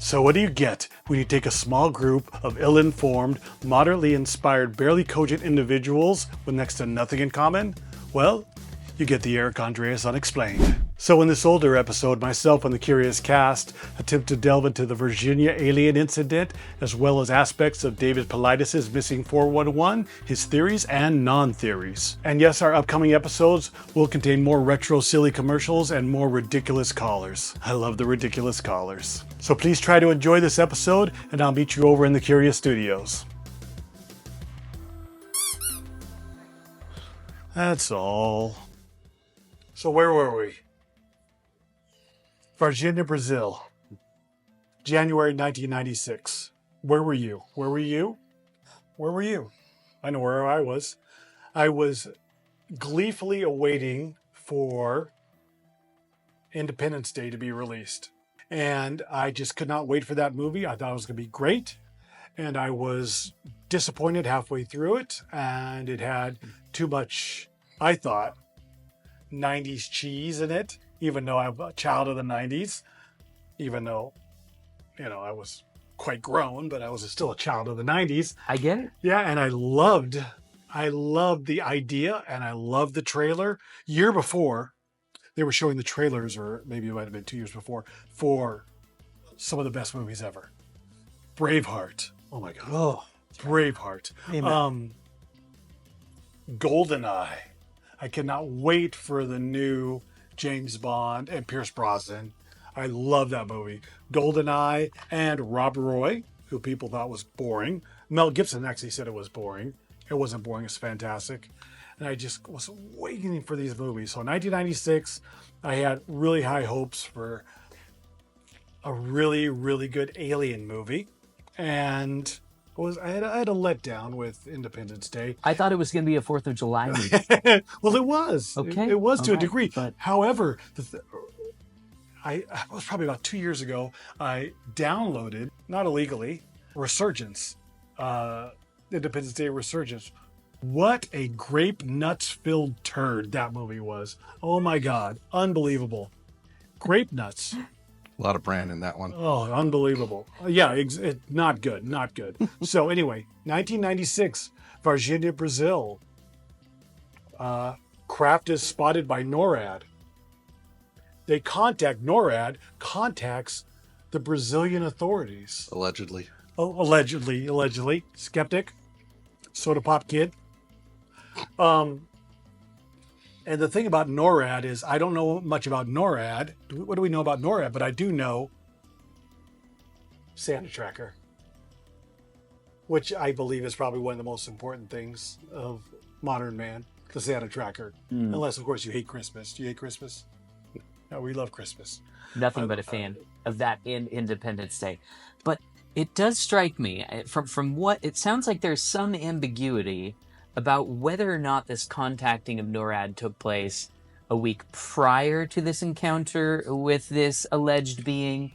So what do you get when you take a small group of ill-informed, moderately inspired, barely cogent individuals with next to nothing in common? Well, you get the Erich Andreas Unexplained. So in this older episode, myself and the Curious Cast attempt to delve into the Varginha Alien Incident, as well as aspects of David Paulides' Missing 411, his theories and non-theories. And yes, our upcoming episodes will contain more retro silly commercials and more ridiculous callers. I love the ridiculous callers. So please try to enjoy this episode, and I'll meet you over in the Curious Studios. That's all. So where were we? Varginha, Brazil. January 1996. Where were you? Where were you? Where were you? I know where I was. I was gleefully awaiting for Independence Day to be released. And I just could not wait for that movie. I thought it was going to be great. And I was disappointed halfway through it. And it had too much, I thought, 90s cheese in it, even though I'm a child of the 90s, even though, I was quite grown, but I was still a child of the 90s. I get it. Yeah, and I loved the idea, and I loved the trailer. Year before, they were showing the trailers, or maybe it might have been 2 years before, for some of the best movies ever. Braveheart. Oh my God. Oh, Braveheart. GoldenEye. I cannot wait for the new James Bond and Pierce Brosnan. I love that movie. GoldenEye and Rob Roy, who people thought was boring. Mel Gibson actually said it was boring. It wasn't boring. It's fantastic. And I just was waiting for these movies. So in 1996, I had really high hopes for a really, really good alien movie. And I had a letdown with Independence Day. I thought it was going to be a 4th of July movie. Well, it was. Okay. It was to a degree. But... However, I was probably about 2 years ago, I downloaded, not illegally, Resurgence. Independence Day Resurgence. What a grape nuts filled turd that movie was. Oh my God. Unbelievable. Grape nuts. a lot of brand in that one. Oh, unbelievable. Yeah, not good, not good. So anyway, 1996, Varginha, Brazil. Craft is spotted by NORAD. NORAD contacts the Brazilian authorities. Allegedly. Oh, allegedly. Skeptic. Soda pop kid. And the thing about NORAD is I don't know much about NORAD. What do we know about NORAD? But I do know Santa Tracker, which I believe is probably one of the most important things of modern man, the Santa Tracker. Unless, of course, you hate Christmas. Do you hate Christmas? No, we love Christmas. Nothing but a fan of that in Independence Day. But it does strike me, from what it sounds like there's some ambiguity about whether or not this contacting of NORAD took place a week prior to this encounter with this alleged being.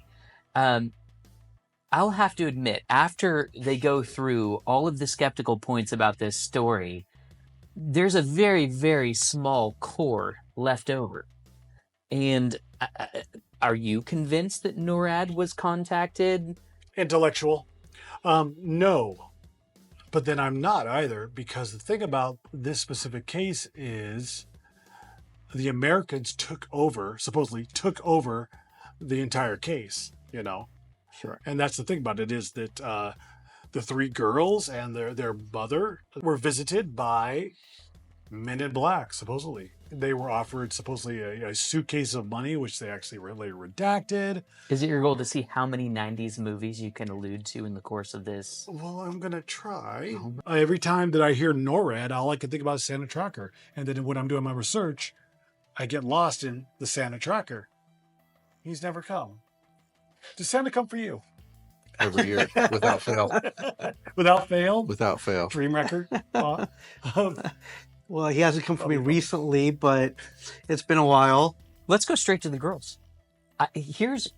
I'll have to admit, after they go through all of the skeptical points about this story, there's a very, very small core left over. And are you convinced that NORAD was contacted? Intellectual. No. But then I'm not either, because the thing about this specific case is the Americans supposedly took over the entire case, Sure. And that's the thing about it is that the three girls and their mother were visited by men in black, supposedly. They were offered supposedly a suitcase of money, which they actually later redacted. Is it your goal to see how many 90s movies you can allude to in the course of this? Well, I'm going to try. Every time that I hear NORAD, all I can think about is Santa Tracker. And then when I'm doing my research, I get lost in the Santa Tracker. He's never come. Does Santa come for you? Every year, without fail. Without fail? Without fail. Dream record. Well, he hasn't come for me recently, but it's been a while. Let's go straight to the girls. Here's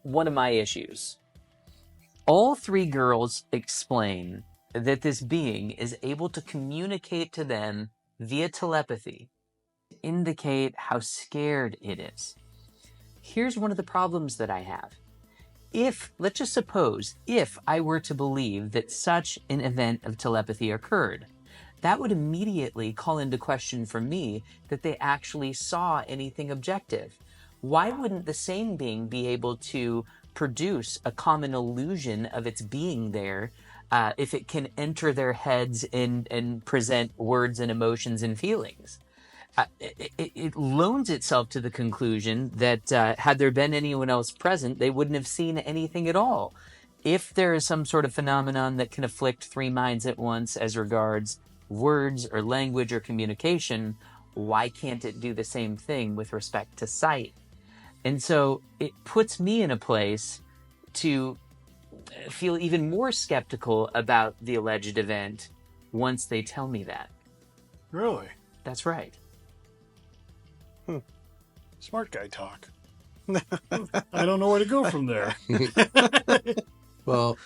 one of my issues. All three girls explain that this being is able to communicate to them via telepathy, indicate how scared it is. Here's one of the problems that I have. let's just suppose, if I were to believe that such an event of telepathy occurred, that would immediately call into question for me that they actually saw anything objective. Why wouldn't the same being be able to produce a common illusion of its being there if it can enter their heads and present words and emotions and feelings? It loans itself to the conclusion that had there been anyone else present, they wouldn't have seen anything at all. If there is some sort of phenomenon that can afflict three minds at once as regards words or language or communication, why can't it do the same thing with respect to sight? And so it puts me in a place to feel even more skeptical about the alleged event once they tell me that. Really? That's right. Smart guy talk. I don't know where to go from there. Well,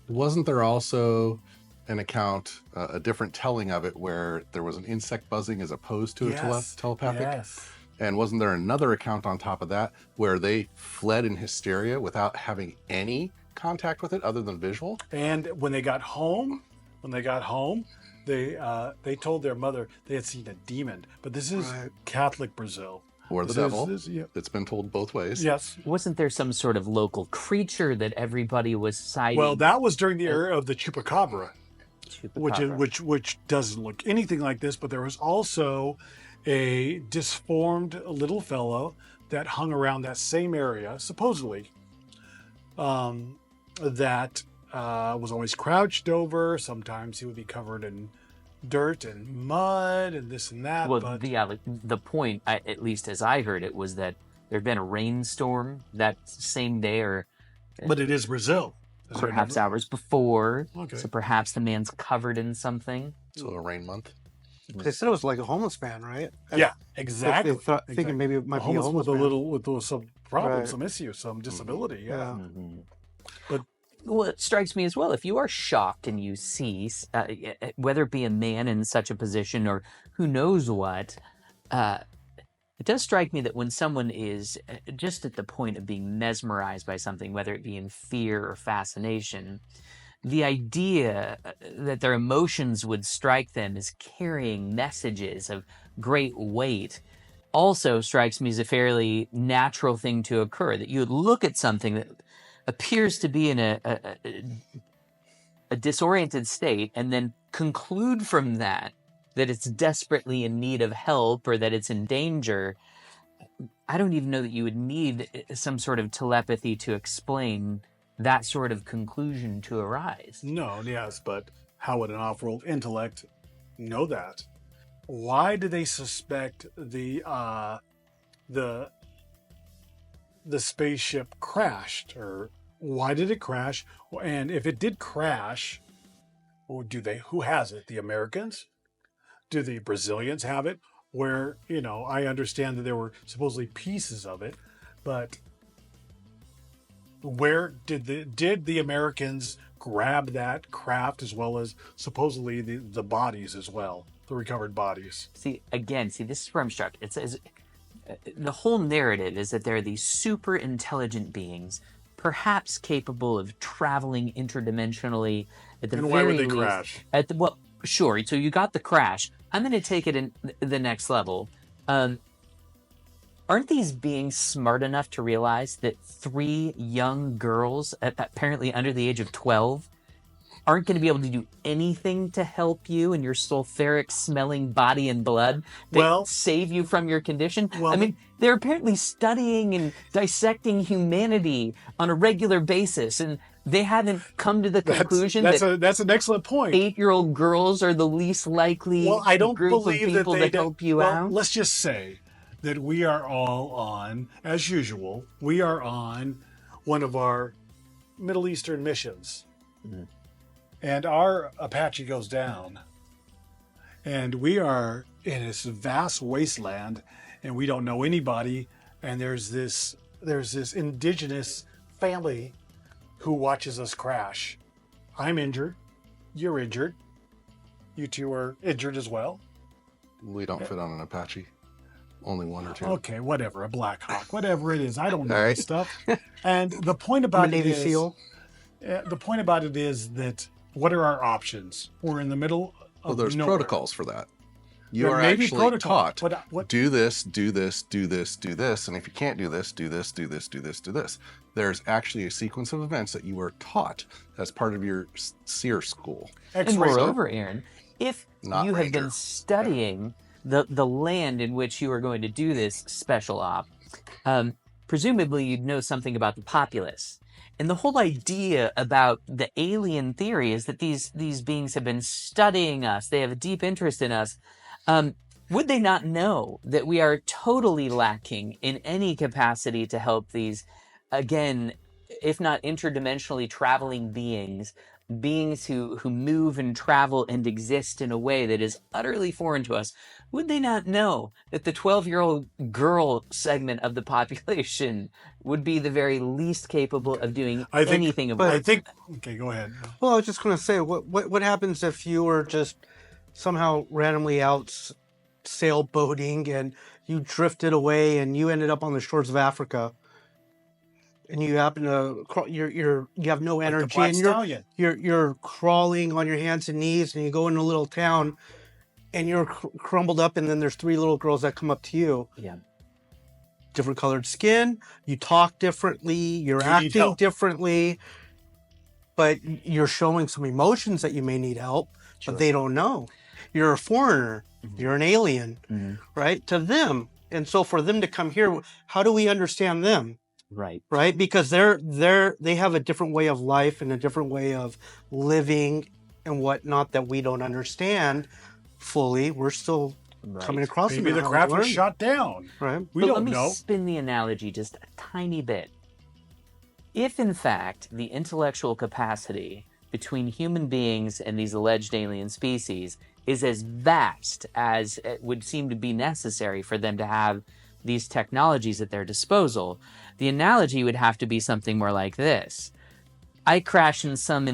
wasn't there also an account, a different telling of it, where there was an insect buzzing as opposed to a telepathic? Yes. And wasn't there another account on top of that where they fled in hysteria without having any contact with it other than visual? And when they got home, they told their mother they had seen a demon. But this is Catholic Brazil. Or the devil. It's been told both ways. Yes. Wasn't there some sort of local creature that everybody was citing? Well, that was during the era of the chupacabra, Chupacabra. which doesn't look anything like this. But there was also a disformed little fellow that hung around that same area, supposedly, that was always crouched over. Sometimes he would be covered in dirt and mud and this and that. Well, but the point, at least as I heard it, was that there had been a rainstorm that same day, or but it is Brazil. Is there perhaps another- hours before. Okay. So perhaps the man's covered in something. So a rain month. They said it was like a homeless man, right? Yeah, exactly. Thinking maybe it might be a homeless homeless with man. some problem, Right. some issue, some disability. Yeah. Mhm. But Well, it strikes me as well. If you are shocked and you see, whether it be a man in such a position or who knows what, it does strike me that when someone is just at the point of being mesmerized by something, whether it be in fear or fascination, the idea that their emotions would strike them as carrying messages of great weight also strikes me as a fairly natural thing to occur. That you would look at something that appears to be in a disoriented state and then conclude from that it's desperately in need of help or that it's in danger. I don't even know that you would need some sort of telepathy to explain that sort of conclusion to arise. no, yes, but how would an off-world intellect know that? Why do they suspect the spaceship crashed, or why did it crash? And if it did crash, who has it? The Americans? Do the Brazilians have it? Where, I understand that there were supposedly pieces of it, but where did the Americans grab that craft, as well as supposedly the bodies as well, the recovered bodies? See, this is where I'm struck. It says the whole narrative is that there are these super intelligent beings, perhaps capable of traveling interdimensionally at the And very why would they least. crash? Sure. So you got the crash. I'm going to take it in the next level. Aren't these beings smart enough to realize that 3 young girls, apparently under the age of 12, aren't going to be able to do anything to help you and your sulfuric smelling body and blood to save you from your condition? Well, I mean, they're apparently studying and dissecting humanity on a regular basis, and they haven't come to the conclusion that's an excellent point. 8-year-old girls are the least likely I don't group believe of people that to help you out. Let's just say that we are all on, as usual, we are on one of our Middle Eastern missions. Mm-hmm. And our Apache goes down. And we are in this vast wasteland, and we don't know anybody. And there's this indigenous family who watches us crash. I'm injured. You're injured. You two are injured as well. We don't fit on an Apache. only one or two. Okay, whatever, a Black Hawk, whatever it is. I don't know All right. this stuff. And the point I'm a about it Navy is, SEAL. the point about it is that what are our options? We're in the middle Well, of there's nowhere. protocols for that. You There are may be actually protocol. taught, What? do this, do this, do this, do this. And if you can't do this, do this, do this, do this, do this. There's actually a sequence of events that you are taught as part of your SEER school. And X-ray. moreover, Aaron, if Not you have Ranger. been studying the land in which you are going to do this special op, presumably you'd know something about the populace. And the whole idea about the alien theory is that these beings have been studying us. They have a deep interest in us. Would they not know that we are totally lacking in any capacity to help these, again, if not interdimensionally traveling beings who move and travel and exist in a way that is utterly foreign to us? Would they not know that the 12-year-old girl segment of the population would be the very least capable of doing anything of I think. Okay, go ahead. Well, I was just going to say, what happens if you were just somehow randomly out sailboating and you drifted away and you ended up on the shores of Africa, and you happen to you have no energy, Black and Stallion. you're crawling on your hands and knees, and you go in a little town, and you're crumbled up, and then there's 3 little girls that come up to you. Yeah. Different colored skin, you talk differently, you're You need acting help. differently, but you're showing some emotions that you may need help, Sure. but they don't know. You're a foreigner, you're an alien, right? To them. And so for them to come here, how do we understand them? Right. Right? Because they have a different way of life and a different way of living and whatnot that we don't understand fully. We're still coming across Maybe the how to craft was learn. shot down. Right. We But don't let me know. spin the analogy just a tiny bit. If, in fact, the intellectual capacity between human beings and these alleged alien species is as vast as it would seem to be necessary for them to have these technologies at their disposal, the analogy would have to be something more like this. I crash in some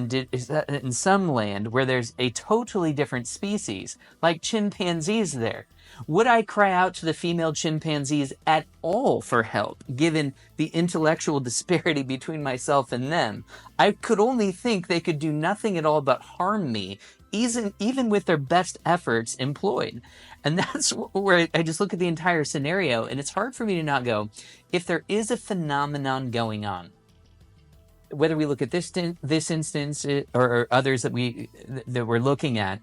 land where there's a totally different species, like chimpanzees there. Would I cry out to the female chimpanzees at all for help, given the intellectual disparity between myself and them? I could only think they could do nothing at all but harm me, even with their best efforts employed. And that's where I just look at the entire scenario, and it's hard for me to not go, if there is a phenomenon going on, whether we look at this instance or others that we're looking at,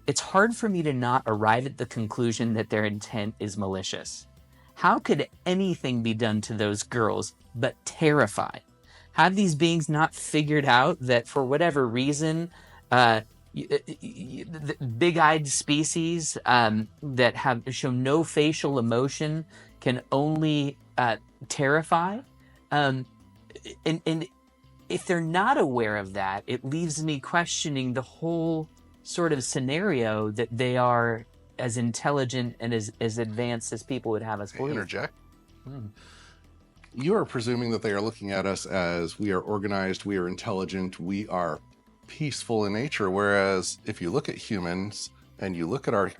it's hard for me to not arrive at the conclusion that their intent is malicious. How could anything be done to those girls but terrify? Have these beings not figured out that for whatever reason, the big-eyed species that have shown no facial emotion can only terrify? And if they're not aware of that, it leaves me questioning the whole sort of scenario that they are as intelligent and as advanced as people would have us believe. Interject. You are presuming that they are looking at us as we are organized, we are intelligent, we are peaceful in nature, whereas if you look at humans and you look at our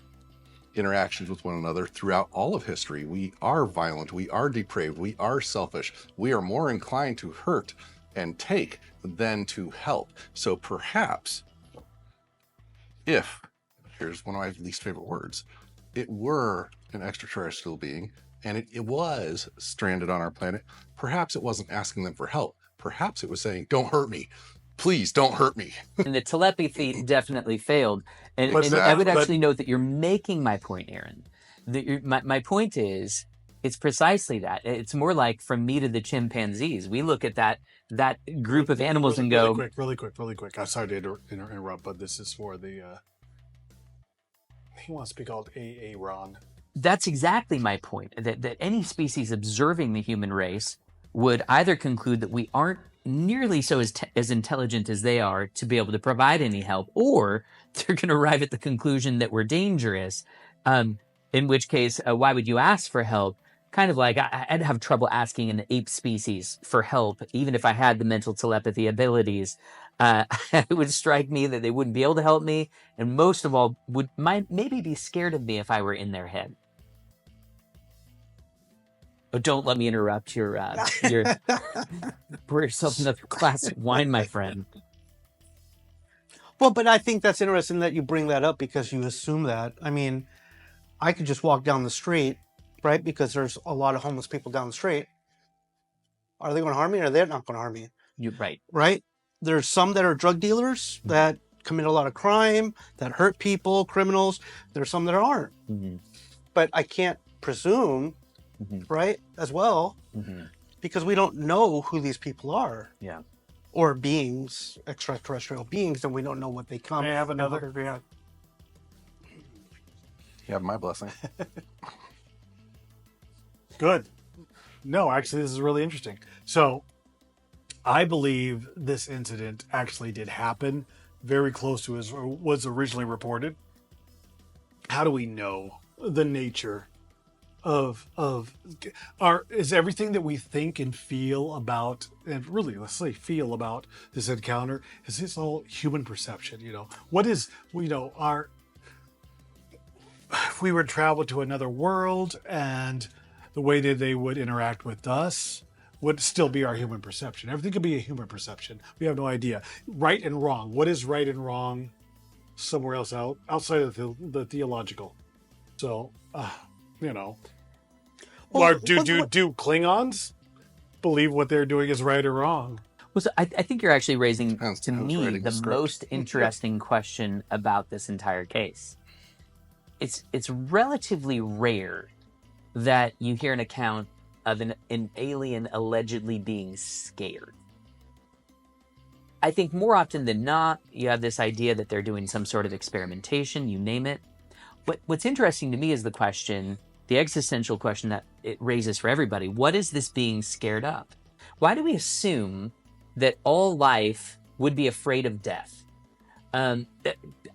interactions with one another throughout all of history, we are violent, we are depraved, we are selfish, we are more inclined to hurt and take than to help. So perhaps if, here's one of my least favorite words, it were an extraterrestrial being and it was stranded on our planet, perhaps it wasn't asking them for help. Perhaps it was saying, don't hurt me. Please don't hurt me. And the telepathy definitely failed. And I would actually note that you're making my point, Aaron. My point is, it's precisely that. It's more like from me to the chimpanzees. We look at that group of animals and go... Really quick. I'm sorry to interrupt, but this is for the... he wants to be called Ron. That's exactly my point. That any species observing the human race would either conclude that we aren't nearly so as intelligent as they are to be able to provide any help, or they're going to arrive at the conclusion that we're dangerous, in which case, why would you ask for help? Kind of like I'd have trouble asking an ape species for help, even if I had the mental telepathy abilities. It would strike me that they wouldn't be able to help me, and most of all, might maybe be scared of me if I were in their head. Oh, don't let me interrupt your pour yourself another glass of wine, my friend. Well, but I think that's interesting that you bring that up because you assume that. I mean, I could just walk down the street, right? Because there's a lot of homeless people down the street. Are they going to harm me or they're not going to harm me? You're right. Right? There's some that are drug dealers that commit a lot of crime, that hurt people, criminals. There's some that aren't. Mm-hmm. But I can't presume, right, as well, because we don't know who these people are. Yeah. Or beings, extraterrestrial beings, and we don't know what they come. May I have another? Yeah. You have my blessing. Good. No, actually, this is really interesting. So, I believe this incident actually did happen very close to as was originally reported. How do we know the nature of is everything that we think and feel about, and really let's say feel about this encounter, is this all human perception? What is, if we were to travel to another world and the way that they would interact with us would still be our human perception. Everything could be a human perception. We have no idea. Right and wrong. What is right and wrong somewhere else outside of the theological? So, Well, do Klingons believe what they're doing is right or wrong? Well, so I think you're actually raising, Depends to who's me, writing the the script. most interesting question about this entire case. It's relatively rare that you hear an account of an alien allegedly being scared. I think more often than not, you have this idea that they're doing some sort of experimentation, you name it. What's interesting to me is the existential question that it raises for everybody. What is this being scared of? Why do we assume that all life would be afraid of death? I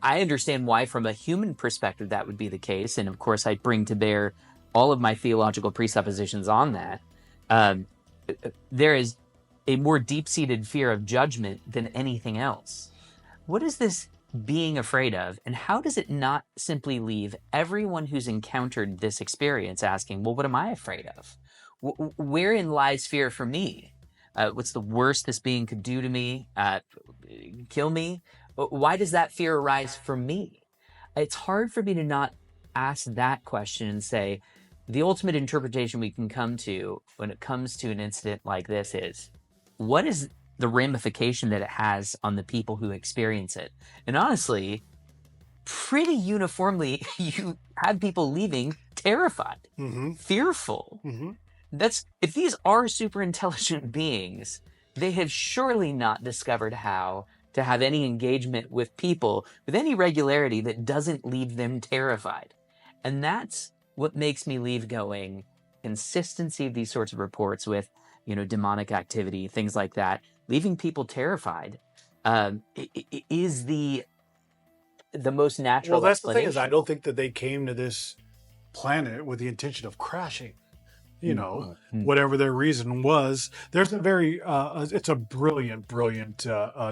understand why from a human perspective that would be the case. And of course, I bring to bear all of my theological presuppositions on that. There is a more deep-seated fear of judgment than anything else. What is this being afraid of, and how does it not simply leave everyone who's encountered this experience asking, well, what am I afraid of? Wherein lies fear for me? What's the worst this being could do to me? Kill me? Why does that fear arise for me? It's hard for me to not ask that question and say, the ultimate interpretation we can come to when it comes to an incident like this is, what is the ramification that it has on the people who experience it? And honestly, pretty uniformly, you have people leaving terrified, fearful. If these are super intelligent beings, they have surely not discovered how to have any engagement with people with any regularity that doesn't leave them terrified. And that's what makes me leave going. Consistency of these sorts of reports with, demonic activity, things like that, leaving people terrified, is the most natural. Well, that's the thing, is I don't think that they came to this planet with the intention of crashing. Whatever their reason was. There's a very it's a brilliant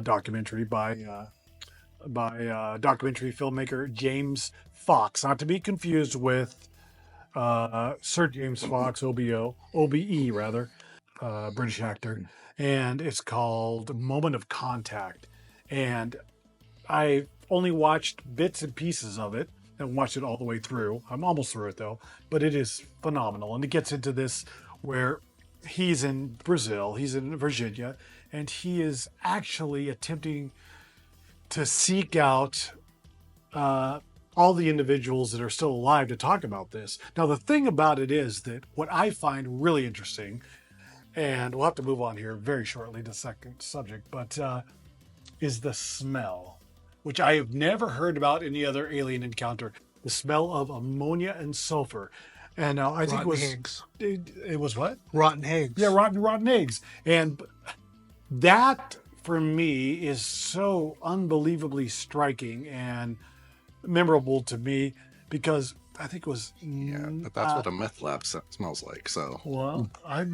documentary by documentary filmmaker James Fox, not to be confused with Sir James Fox, OBE rather, British actor, and it's called Moment of Contact. And I only watched bits and pieces of it and watched it all the way through. I'm almost through it though, but it is phenomenal. And it gets into this where he's in Brazil, he's in Virginia, and he is actually attempting to seek out all the individuals that are still alive to talk about this. Now, the thing about it is that what I find really interesting, and we'll have to move on here very shortly to the second subject, but is the smell, which I have never heard about any other alien encounter. The smell of ammonia and sulfur. And I think it was eggs. It was what? Rotten eggs. Yeah, rotten eggs. And that for me is so unbelievably striking and memorable to me, because I think it was But that's what a meth lab smells like. So I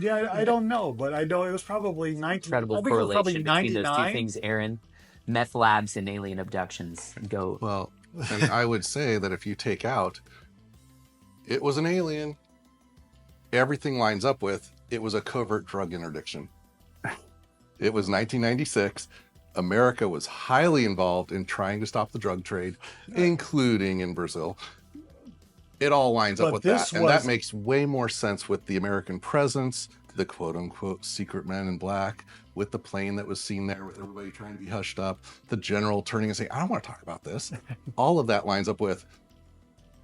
don't know, but I know it was probably 19. Incredible I think it was probably correlation between those two 99. things, Aaron. Meth labs and alien abductions go. well, and I would say that if you take out, it was an alien, everything lines up with it was a covert drug interdiction. It was 1996. America was highly involved in trying to stop the drug trade, including in Brazil. It all lines up But with this that. And that was- makes way more sense with the American presence, the quote unquote secret men in black, with the plane that was seen there, with everybody trying to be hushed up, the general turning and saying, I don't want to talk about this. All of that lines up with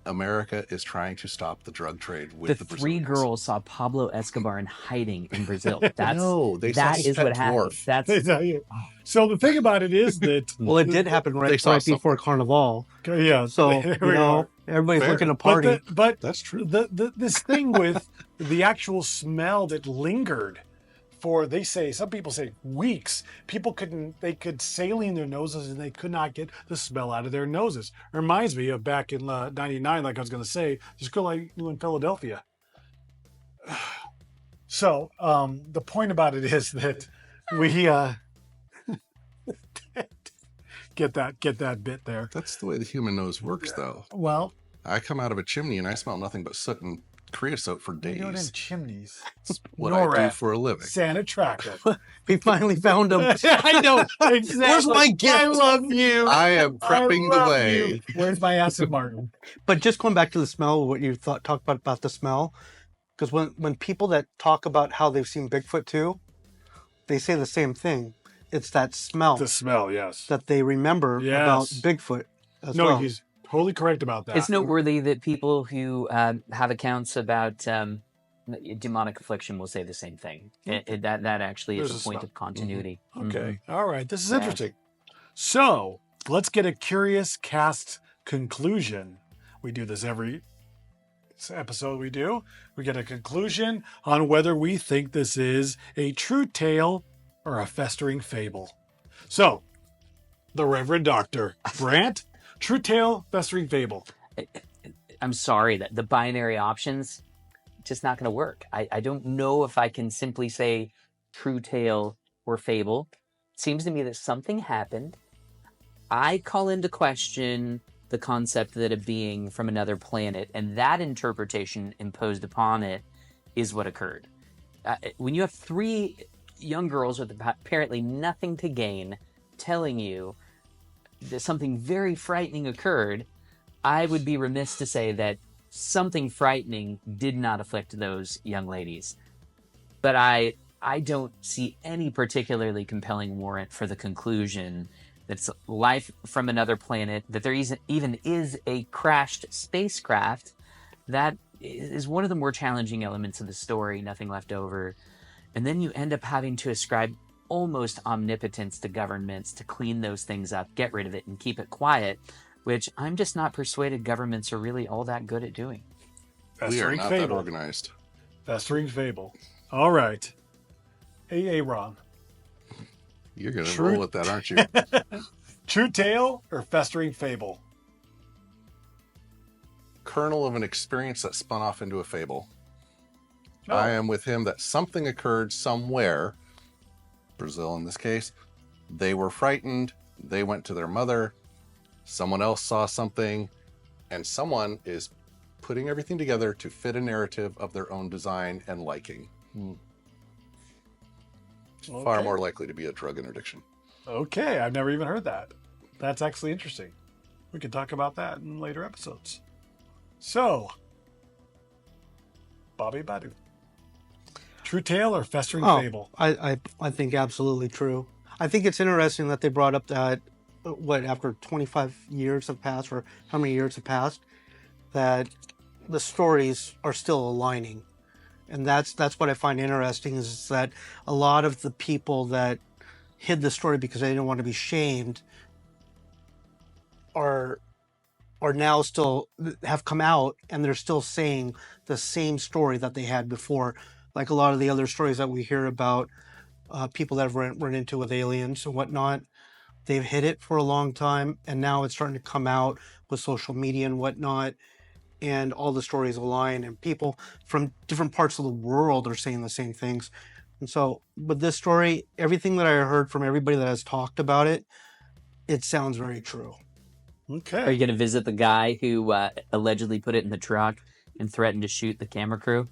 America is trying to stop the drug trade with The the three Brazilians. girls saw Pablo Escobar in hiding in Brazil. That's No, they saw that is what Pet happened. Dwarf. That's So the thing about it is that Well, it did happen They right saw before Carnival. yeah. So, there you we know, are. everybody's Fair. looking to But party. but That's true. this thing with the actual smell that lingered for, they say, some people say weeks. People they could saline their noses and they could not get the smell out of their noses. Reminds me of back in 99, like I was going to say, this girl I knew in Philadelphia. So the point about it is that we get that bit there. That's the way the human nose works, though. Well, I come out of a chimney and I smell nothing but soot and creosote for you do it in days. chimneys. What I do NORAD. for a living. Santa Tracker. We finally found him. I know exactly. Where's my gift? I love you. I am prepping the love way. you. Where's my acid Martin? But just going back to the smell, what you talked about the smell, because when people that talk about how they've seen Bigfoot too, they say the same thing. It's that smell The smell, yes. that they remember about Yes. Bigfoot as No, well. he's totally correct about that. it's noteworthy that people who have accounts about demonic affliction will say the same thing. That actually is There's a a point smell. of continuity. Okay. All right. This is Yeah. interesting. So let's get a curious cast conclusion. We do this every episode we do. We get a conclusion on whether we think this is a true tale or a festering fable. So, the Reverend Dr. Brandt, true tale, festering fable. I'm sorry that the binary options just not going to work. I don't know if I can simply say true tale or fable. It seems to me that something happened. I call into question the concept that a being from another planet and that interpretation imposed upon it is what occurred. When you have three young girls with apparently nothing to gain telling you that something very frightening occurred, I would be remiss to say that something frightening did not afflict those young ladies. But I don't see any particularly compelling warrant for the conclusion that it's life from another planet, that there even is a crashed spacecraft. That is one of the more challenging elements of the story, nothing left over. And then you end up having to ascribe almost omnipotence to governments to clean those things up, get rid of it, and keep it quiet, which I'm just not persuaded governments are really all that good at doing. We are Festering not that fable. organized. Festering fable. All right. Hey, Ron. You're going to True. roll with that, aren't you? True tale or festering fable? Kernel of an experience that spun off into a fable. Oh. I am with him that something occurred somewhere, Brazil in this case. They were frightened. They went to their mother. Someone else saw something, and someone is putting everything together to fit a narrative of their own design and liking. Far Okay. more likely to be a drug interdiction. Okay, I've never even heard that. That's actually interesting. We can talk about that in later episodes. So, Bobby Badu. True tale or festering fable? I think absolutely true. I think it's interesting that they brought up that, after 25 years have passed, or how many years have passed, that the stories are still aligning. And that's what I find interesting, is that a lot of the people that hid the story because they didn't want to be shamed are now still have come out, and they're still saying the same story that they had before. Like a lot of the other stories that we hear about, people that have run into with aliens and whatnot, they've hid it for a long time, and now it's starting to come out with social media and whatnot, and all the stories align, and people from different parts of the world are saying the same things. And so with this story, everything that I heard from everybody that has talked about it, it sounds very true. Okay. Are you going to visit the guy who allegedly put it in the truck and threatened to shoot the camera crew?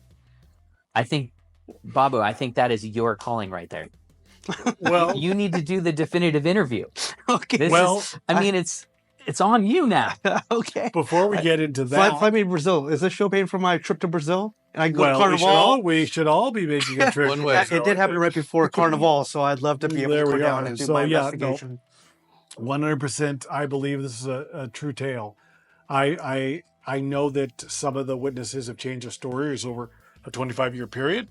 I think, Babu, I think that is your calling right there. Well, You need to do the definitive interview. Okay. This Well, is, I mean, it's on you now. Okay. before we get into Fly that, me to Brazil. Is this show paying for my trip to Brazil? And I go well, to Carnival. we should all be making a trip. One to way. Brazil, It did I happen think. right before Carnival, so I'd love to be able There to go we down are. and do So, my yeah, no. investigation. 100%. I believe this is a true tale. I know that some of the witnesses have changed their stories over a 25-year period.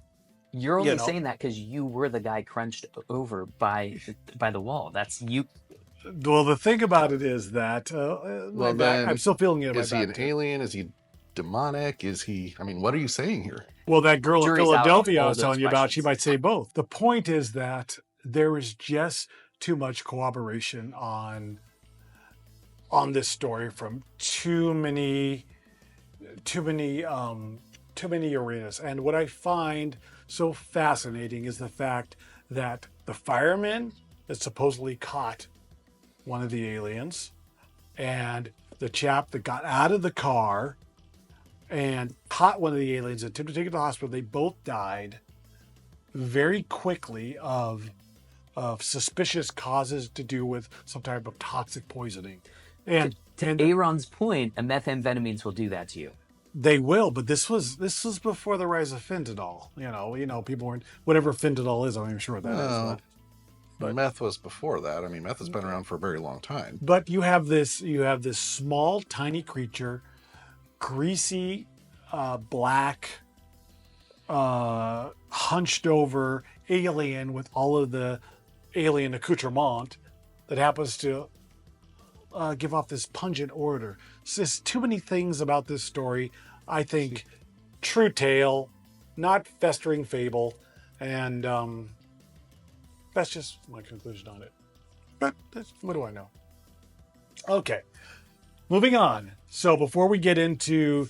You're only know. saying that because you were the guy crunched over by the wall. That's you. Well, the thing about it is that Well, then, I'm still feeling it in my is he back. an too. alien? Is he demonic? Is he? I mean, what are you saying here? Well, that girl in Jury's out on Philadelphia I all was those telling you about, she questions. might say both. The point is that there is just too much cooperation on this story from too many arenas. And what I find so fascinating is the fact that the fireman that supposedly caught one of the aliens and the chap that got out of the car and caught one of the aliens and attempted to take it to the hospital, they both died very quickly of suspicious causes to do with some type of toxic poisoning. And Aaron's point, methamphetamines will do that to you. they will, but this was before the rise of fentanyl. You know, people weren't, whatever fentanyl is, I'm not even sure what that is. Well, But- meth was before that. I mean, meth has been around for a very long time. But you have this small, tiny creature, greasy, black, hunched over alien with all of the alien accoutrement that happens to give off this pungent odor. So there's too many things about this story. I think true tale, not festering fable, and that's just my conclusion on it. But what do I know? Okay, moving on. So before we get into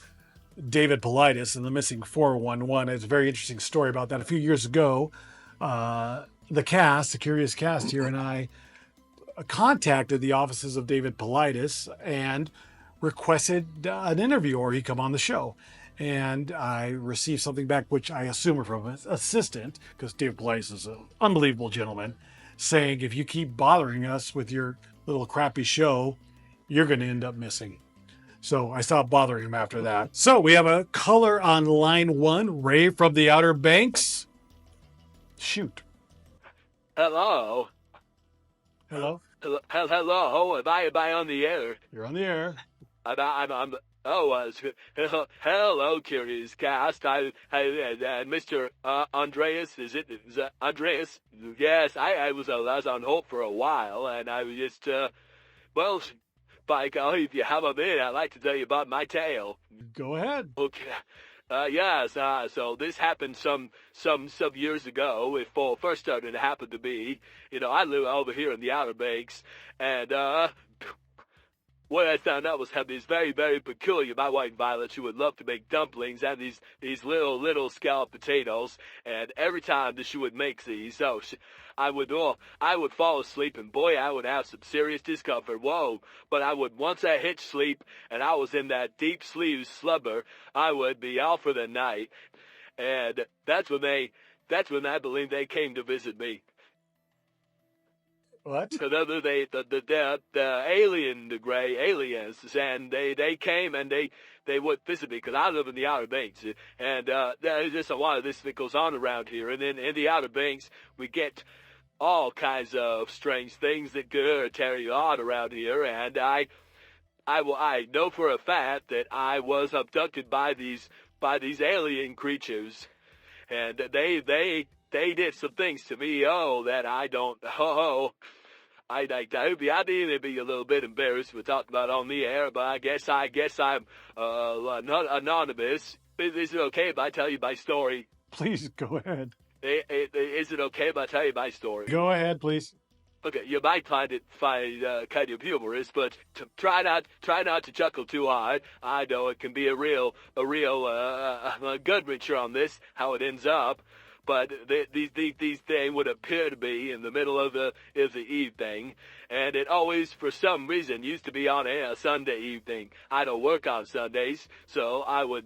David Paulides and the missing 411, it's a very interesting story about that. A few years ago, the Curious Cast here, and I contacted the offices of David Paulides and requested an interview or he come on the show. And I received something back, which I assume are from his assistant, because David Paulides is an unbelievable gentleman, saying, if you keep bothering us with your little crappy show, you're going to end up missing. So I stopped bothering him after that. So we have a caller on line 1, Ray from the Outer Banks. Shoot. Hello. Hello? Hello. Am I on the air? You're on the air. Hello, Curious Cast. Mr. Andreas, is that Andreas? Yes, I was on hold for a while, and I was just, well, by golly, if you have a minute, I'd like to tell you about my tale. Go ahead. Okay. Yes, so this happened some years ago. It first started to happen to me. You know, I live over here in the Outer Banks, and, what I found out was how these very, very peculiar, my wife Violet, she would love to make dumplings and these little scalloped potatoes, and every time that she would make these, I would fall asleep, and boy, I would have some serious discomfort. Whoa! But once I hit sleep, and I was in that deep sleep slumber, I would be out for the night, and that's when I believe they came to visit me. What? The gray aliens, and they came and they would visit me because I live in the Outer Banks, and there's just a lot of this that goes on around here. And then in the Outer Banks, we get all kinds of strange things that carry on around here, and I know for a fact that I was abducted by these alien creatures, and they did some things to me, that I don't, I'd be a little bit embarrassed to talk about on the air, but I guess I'm anonymous. Is it okay if I tell you my story? Please go ahead. Is it okay if I tell you my story? Go ahead, please. Okay, you might find it kind of humorous, but try not to chuckle too hard. I know it can be a real good picture on this, how it ends up. but these things would appear to be in the middle of the evening, and it always, for some reason, used to be on a Sunday evening. I don't work on Sundays, so I would,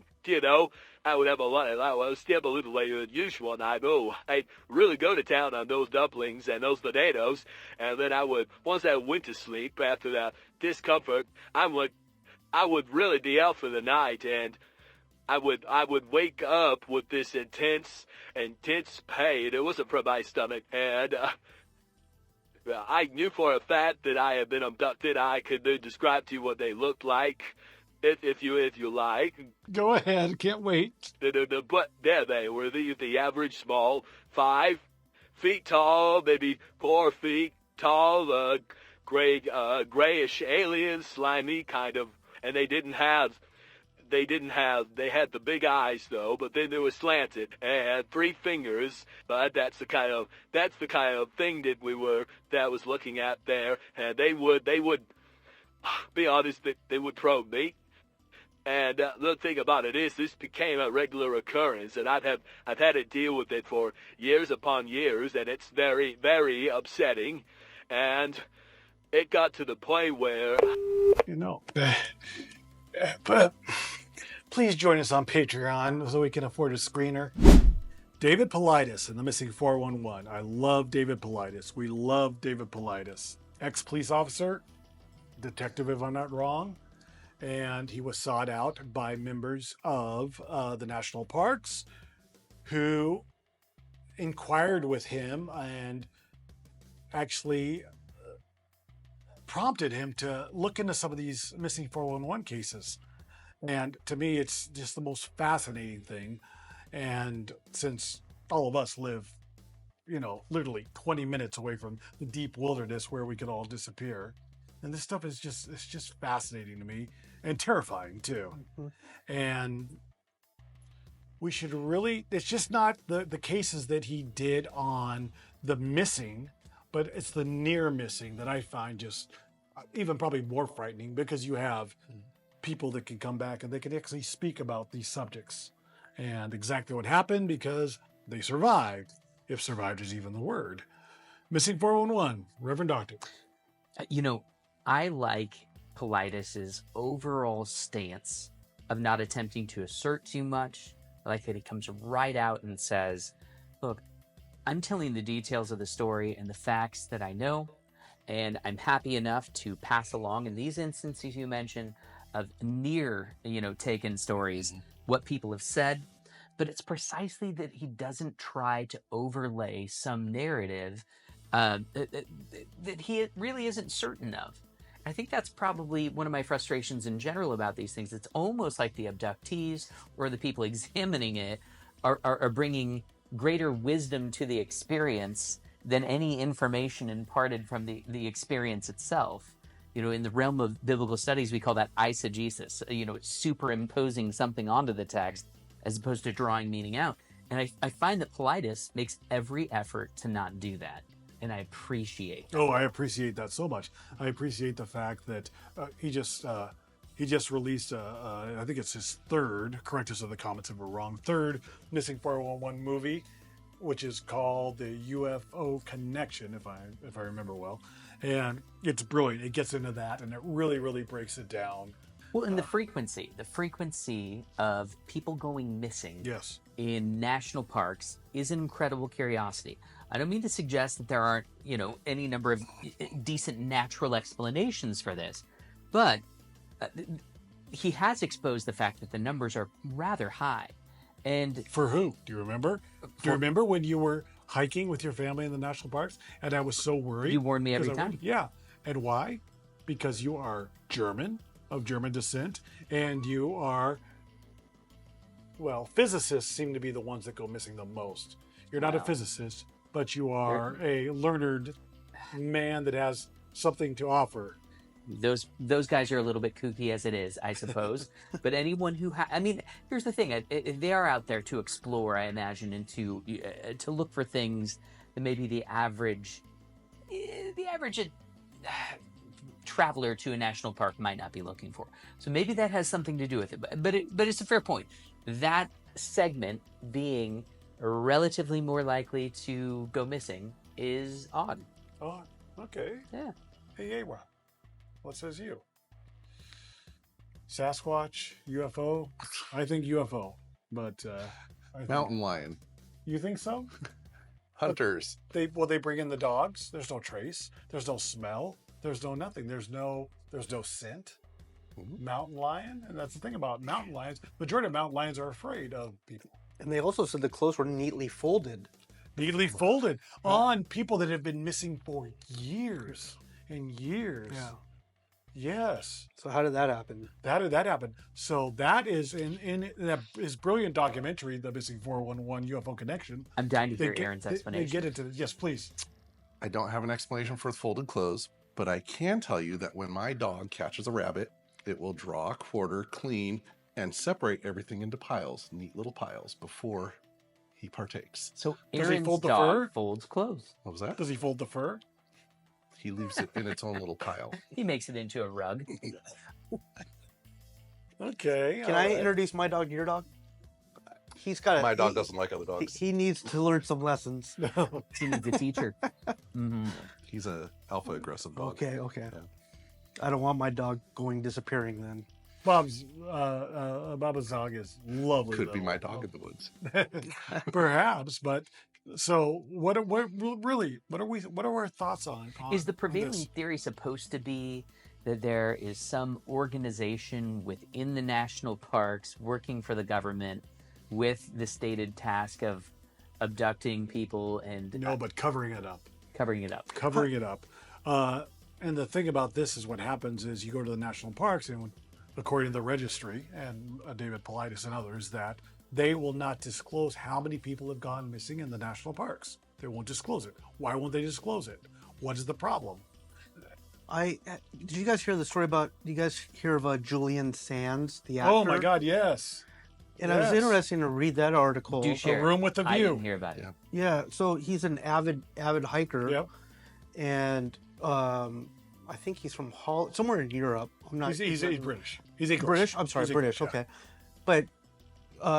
I would have I would stay up a little later than usual, and I'd really go to town on those dumplings and those potatoes, and then once I went to sleep after that discomfort, I would really be out for the night, and I would wake up with this intense pain. It wasn't from my stomach, and I knew for a fact that I had been abducted. I could describe to you what they looked like, if you like. Go ahead, can't wait. But there they were, the average small, 5 feet tall, maybe 4 feet tall, grayish alien, slimy kind of, and they had the big eyes though, but then they were slanted and 3 fingers. But that's the kind of thing that was looking at there. And they would be honest, they would probe me. And the thing about it is, this became a regular occurrence, and I've had to deal with it for years upon years, and it's very, very upsetting. And it got to the point where, but please join us on Patreon so we can afford a screener. David Paulides in the Missing 411. I love David Paulides. We love David Paulides. Ex-police officer, detective if I'm not wrong. And he was sought out by members of the national parks who inquired with him and actually prompted him to look into some of these missing 411 cases. And to me, it's just the most fascinating thing. And since all of us live, literally 20 minutes away from the deep wilderness where we could all disappear, and this stuff is just fascinating to me and terrifying too. Mm-hmm. And we should really, it's just not the cases that he did on the missing, but it's the near missing that I find just even probably more frightening, because you have people that can come back and they can actually speak about these subjects and exactly what happened because they survived, if survived is even the word. Missing 411, Reverend Doctor. I like Paulides' overall stance of not attempting to assert too much. I like that he comes right out and says, look, I'm telling the details of the story and the facts that I know, and I'm happy enough to pass along, in these instances you mentioned, of near, taken stories, what people have said. But it's precisely that he doesn't try to overlay some narrative that he really isn't certain of. I think that's probably one of my frustrations in general about these things. It's almost like the abductees or the people examining it are bringing greater wisdom to the experience than any information imparted from the experience itself. In the realm of biblical studies, we call that eisegesis. It's superimposing something onto the text as opposed to drawing meaning out. And I find that Paulides makes every effort to not do that. And I appreciate that. Oh, I appreciate that so much. I appreciate the fact that he just released, I think it's his third, correct us if the comments if we're wrong, third Missing 411 movie, which is called The UFO Connection, if I remember well. And it's brilliant. It gets into that, and it really, really breaks it down. Well, and the frequency of people going missing in national parks is an incredible curiosity. I don't mean to suggest that there aren't, any number of decent natural explanations for this, but he has exposed the fact that the numbers are rather high. And for who? Do you remember? Do you remember when you were hiking with your family in the national parks and I was so worried? You warned me every time. Yeah. And why? Because you are German, of German descent, and you are, physicists seem to be the ones that go missing the most. You're not a physicist, but you are a learned man that has something to offer. Those guys are a little bit kooky as it is, I suppose. But anyone who here's the thing: they are out there to explore, I imagine, and to look for things that maybe the average traveler to a national park might not be looking for. So maybe that has something to do with it. But it's a fair point. That segment being relatively more likely to go missing is odd. Oh, okay. Yeah. Hey, Rob. What says you? Sasquatch, UFO? I think UFO, but I think, Mountain lion. you think so? Hunters. They bring in the dogs. There's no trace. There's no smell. There's no nothing. There's no scent. Mountain lion, and that's the thing about mountain lions. Majority of mountain lions are afraid of people. And they also said the clothes were neatly folded. Neatly folded on people that have been missing for years and years. Yeah. Yes. So how did that happen? How did that happen? So that is in that his brilliant documentary, The Missing 411 UFO Connection. I'm dying to hear Aaron's explanation. They get into it. Yes, please. I don't have an explanation for the folded clothes, but I can tell you that when my dog catches a rabbit, it will draw a quarter, clean, and separate everything into piles, neat little piles, before he partakes. So Does he Aaron's fold the dog fur? folds clothes. What was that? Does he fold the fur? He leaves it in its own little pile. He makes it into a rug. Okay. Can I introduce my dog to your dog? He's got My dog doesn't like other dogs. He needs to learn some lessons. He needs a teacher. Mm-hmm. He's a alpha aggressive dog. Okay. Yeah. I don't want my dog disappearing then. Baba's dog is lovely. Could be though. my dog in the woods. Perhaps, but so what are our thoughts on Is the this? prevailing theory supposed to be that there is some organization within the national parks working for the government with the stated task of abducting people and No, but covering it up. covering it up? Covering it up. And the thing about this is what happens is you go to the national parks, and according to the registry and David Paulides and others, that they will not disclose how many people have gone missing in the national parks. They won't disclose it. Why won't they disclose it? What is the problem? Did you guys hear the story about? Did you guys hear of Julian Sands, the actor? Oh my God, yes. And it was Yes. interesting to read that article. Do share. A room with a I view. didn't hear about it. Yeah. Yeah, so he's an avid hiker. Yep. And I think he's from somewhere in Europe. I'm not. He's British. He's English. British. I'm sorry, He's British. English, yeah. Okay, but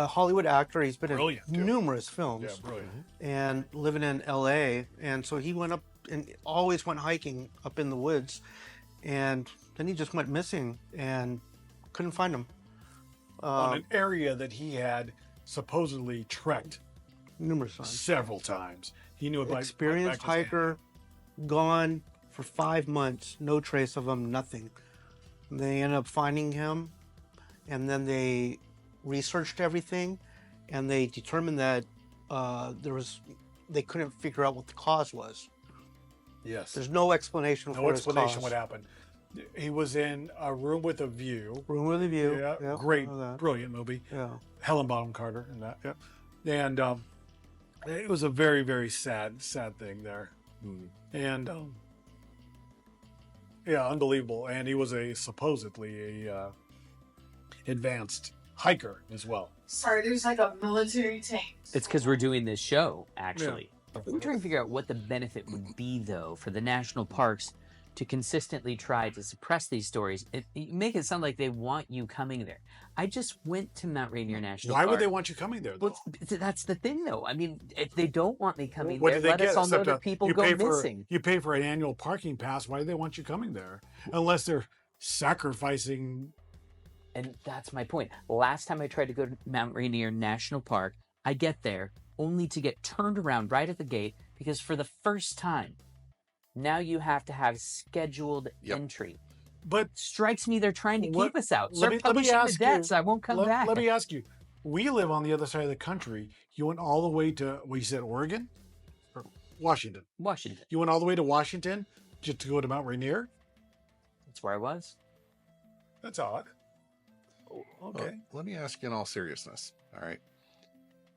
Hollywood actor. He's been Brilliant, in dude. numerous films. Yeah, brilliant. And living in L.A. And so he went up and always went hiking up in the woods, and then he just went missing and couldn't find him. On an area that he had supposedly trekked Numerous times. several times. He knew about Experienced hiker, gone for 5 months, no trace of him, nothing. They ended up finding him, and then they researched everything, and they determined that they couldn't figure out what the cause was. Yes. There's no explanation No for his explanation cause. what happened. He was in a room with a view. Room with a view. Yeah, Yep, great, I know that. brilliant movie. Yeah. Helen Bonham Carter and that. Yeah. And it was a very, very sad thing there. And yeah, unbelievable. And he was supposedly a advanced hiker as well. Sorry, there's like a military tank. It's because we're doing this show, actually. I'm trying to figure out what the benefit would be, though, for the national parks to consistently try to suppress these stories. You make it sound like they want you coming there. I just went to Mount Rainier National Why Park. would they want you coming there, though? Well, that's the thing, though. I mean, if they don't want me coming What there, do they let get? us all know Except, that people you go pay missing. You pay for an annual parking pass. Why do they want you coming there? Unless they're sacrificing. And that's my point. Last time I tried to go to Mount Rainier National Park, I get there only to get turned around right at the gate because for the first time, now you have to have scheduled entry. But Strikes me they're trying to What- keep us out. let Start me publishing the ask you- debts. I won't come back. Let me ask you. We live on the other side of the country. You went all the way to, you said Oregon? Or Washington. Washington. You went all the way to Washington just to go to Mount Rainier? That's where I was. That's odd. Okay. Well, let me ask you in all seriousness. All right.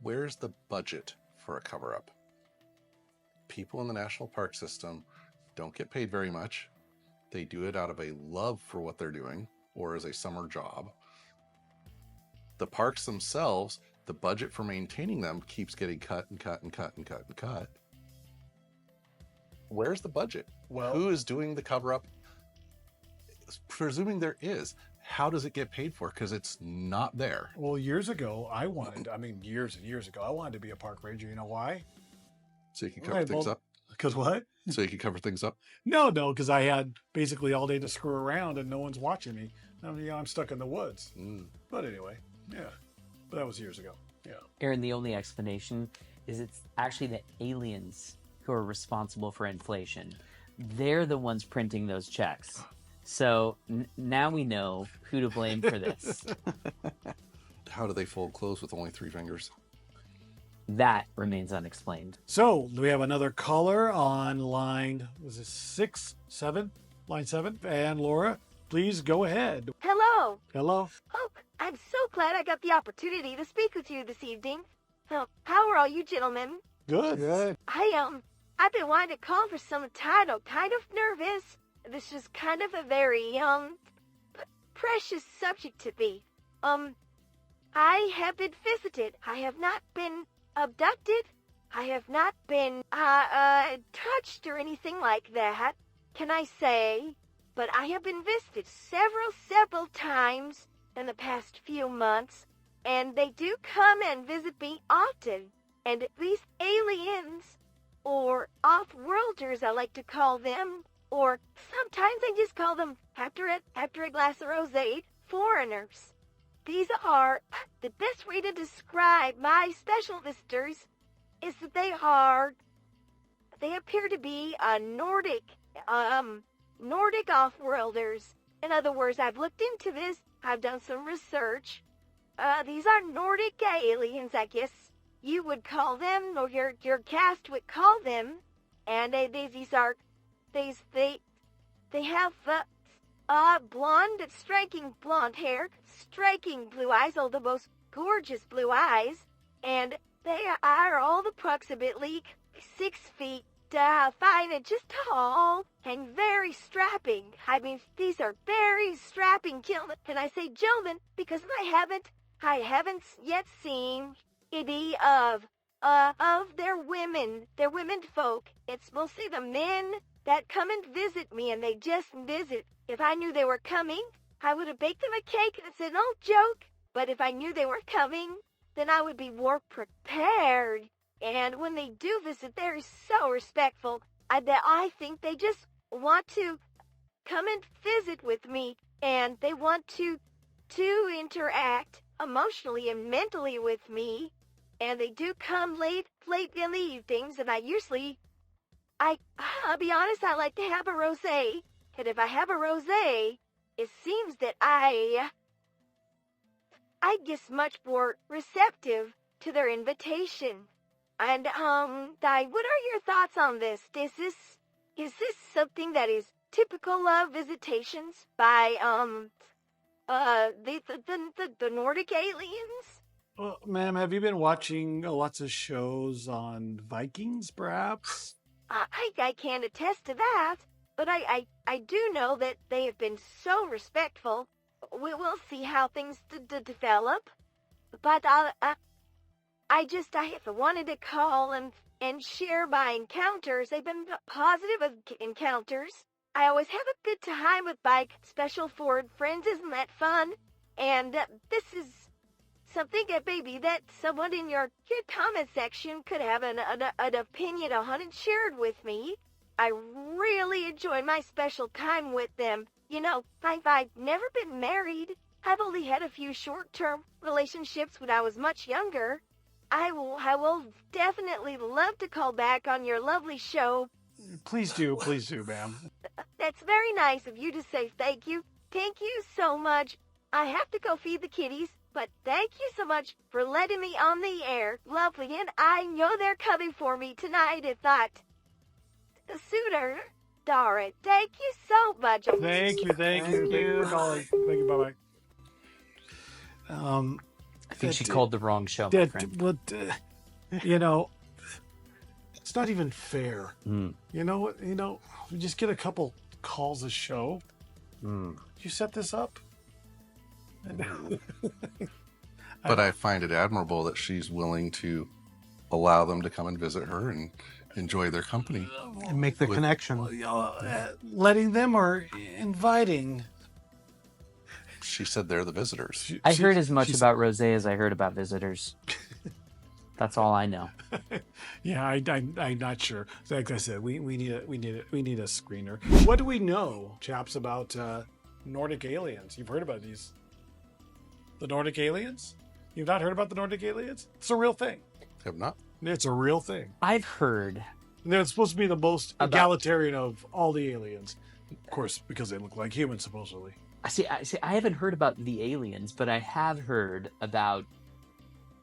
Where's the budget for a cover up? People in the national park system don't get paid very much. They do it out of a love for what they're doing or as a summer job. The parks themselves, the budget for maintaining them keeps getting cut and cut and cut and cut and cut. Where's the budget? Well- who is doing the cover up? Presuming there is, how does it get paid for? Because it's not there. Well, years ago, years and years ago, I wanted to be a park ranger. You know why? So you can cover things up? Because what? So you can cover things up? No, because I had basically all day to screw around and no one's watching me. I'm stuck in the woods. But anyway, yeah. But that was years ago. Yeah. Aaron, the only explanation is it's actually the aliens who are responsible for inflation. They're the ones printing those checks. So now we know who to blame for this. How do they fold clothes with only 3 fingers? That remains unexplained. So we have another caller on line, was it 6, 7? Line 7. And Laura, please go ahead. Hello. Hello. Oh, I'm so glad I got the opportunity to speak with you this evening. How are all you gentlemen? Good. I've been wanting to call for some time. I'm kind of nervous. This is kind of a very, precious subject to me. I have been visited. I have not been abducted. I have not been, touched or anything like that, can I say? But I have been visited several times in the past few months, and they do come and visit me often. And these aliens, or off-worlders, I like to call them, or sometimes I just call them, after a glass of rosé, foreigners. These are, the best way to describe my special visitors is that they appear to be Nordic off-worlders. In other words, I've looked into this, I've done some research. These are Nordic aliens, I guess you would call them, or your cast would call them. And they have blonde, striking blonde hair, striking blue eyes, all the most gorgeous blue eyes, and they are all approximately 6 feet 5 inches tall and very strapping. I mean, these are very strapping gentlemen, and I say gentlemen because I haven't yet seen any of their women folk. It's mostly the men that come and visit me, and they just visit. If I knew they were coming, I would have baked them a cake and said, "No joke." But if I knew they were coming, then I would be more prepared. And when they do visit, they're so respectful. I think they just want to come and visit with me, and they want to interact emotionally and mentally with me. And they do come late in the evenings, and I'll be honest, I like to have a rosé. And if I have a rosé, it seems that I guess much more receptive to their invitation. And what are your thoughts on this? Is this something that is typical of visitations by the Nordic aliens? Well, ma'am, have you been watching lots of shows on Vikings, perhaps? I can't attest to that, but I do know that they have been so respectful. We'll see how things develop. But I have wanted to call and share my encounters. They've been positive encounters. I always have a good time with my special forward friends. Isn't that fun? And this is something that someone in your comment section could have an opinion on and shared with me. I really enjoyed my special time with them. You know, I've never been married. I've only had a few short-term relationships when I was much younger. I will definitely love to call back on your lovely show. Please do, ma'am. That's very nice of you to say thank you. Thank you so much. I have to go feed the kitties, but thank you so much for letting me on the air. Lovely, and I know they're coming for me tonight if not sooner. Dara, thank you so much. Thank you. Thank you for calling. Thank you, bye-bye. I think she called the wrong show, my friend. You know, it's not even fair. Mm. You know, we just get a couple calls a show. You set this up? But I find it admirable that she's willing to allow them to come and visit her and enjoy their company. And make the connection. Letting them or inviting? She said they're the visitors. I heard as much she's- about Rosé as I heard about visitors. That's all I know. Yeah, I'm not sure. Like I said, we need a screener. What do we know, chaps, about Nordic aliens? You've heard about these? The Nordic aliens? You've not heard about the Nordic aliens? It's a real thing. Have not. It's a real thing. I've heard And they're supposed to be the most About- egalitarian of all the aliens, of course, because they look like humans supposedly. I haven't heard about the aliens, but I have heard about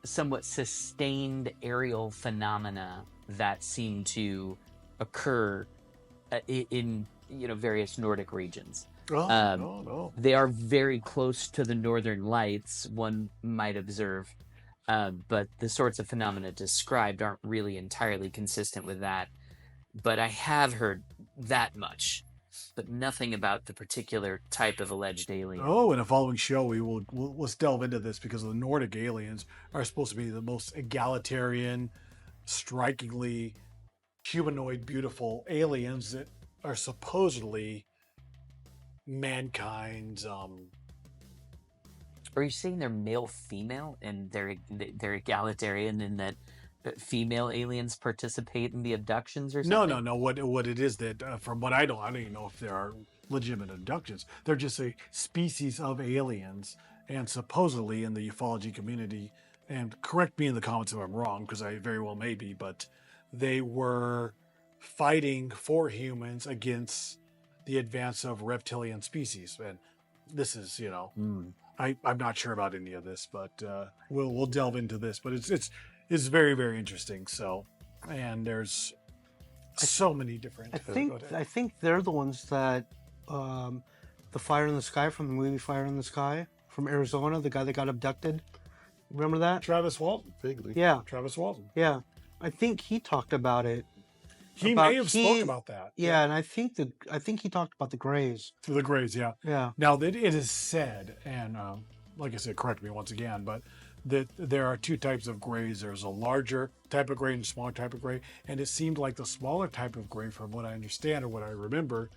somewhat sustained aerial phenomena that seem to occur in various Nordic regions. Oh, no. They are very close to the northern lights, one might observe, but the sorts of phenomena described aren't really entirely consistent with that. But I have heard that much, but nothing about the particular type of alleged alien. Oh, in a following show, let's delve into this because the Nordic aliens are supposed to be the most egalitarian, strikingly humanoid, beautiful aliens that are supposedly mankind's. Are you saying they're male-female and they're egalitarian in that female aliens participate in the abductions or something? No. What it is that, from what I don't even know if there are legitimate abductions. They're just a species of aliens, and supposedly in the ufology community, and correct me in the comments if I'm wrong, because I very well may be, but they were fighting for humans against the advance of reptilian species. And this is, I'm not sure about any of this, but we'll delve into this. But it's very, very interesting. So, and there's so many different. I think they're the ones that the Fire in the Sky from the movie Fire in the Sky from Arizona, the guy that got abducted. Remember that? Travis Walton. Vaguely. Yeah, Travis Walton. yeah. I think he talked about it. He may have spoke about that. Yeah, and I think he talked about the Greys. The Greys, yeah. Yeah. Now, that it is said, and like I said, correct me once again, but that there are two types of Greys. There's a larger type of Grey and a smaller type of Grey. And it seemed like the smaller type of Grey, from what I understand or what I remember,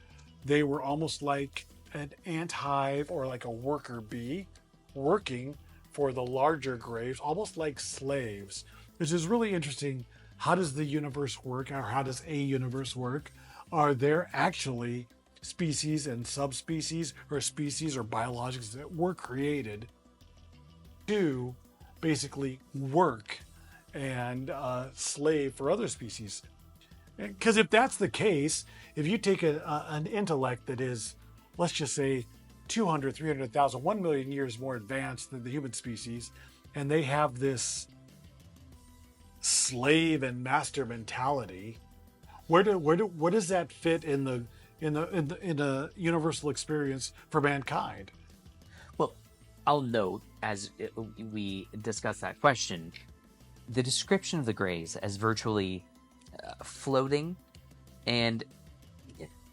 they were almost like an ant hive or like a worker bee working for the larger Greys, almost like slaves, which is really interesting. How does the universe work, or how does a universe work? Are there actually species and subspecies, or species or biologics that were created to basically work and slave for other species? Because if that's the case, if you take an intellect that is, let's just say, 200, 300,000, 1 million years more advanced than the human species, and they have this slave and master mentality, where does that fit in the universal experience for mankind? Well, I'll note, as we discuss that question, the description of the Greys as virtually floating, and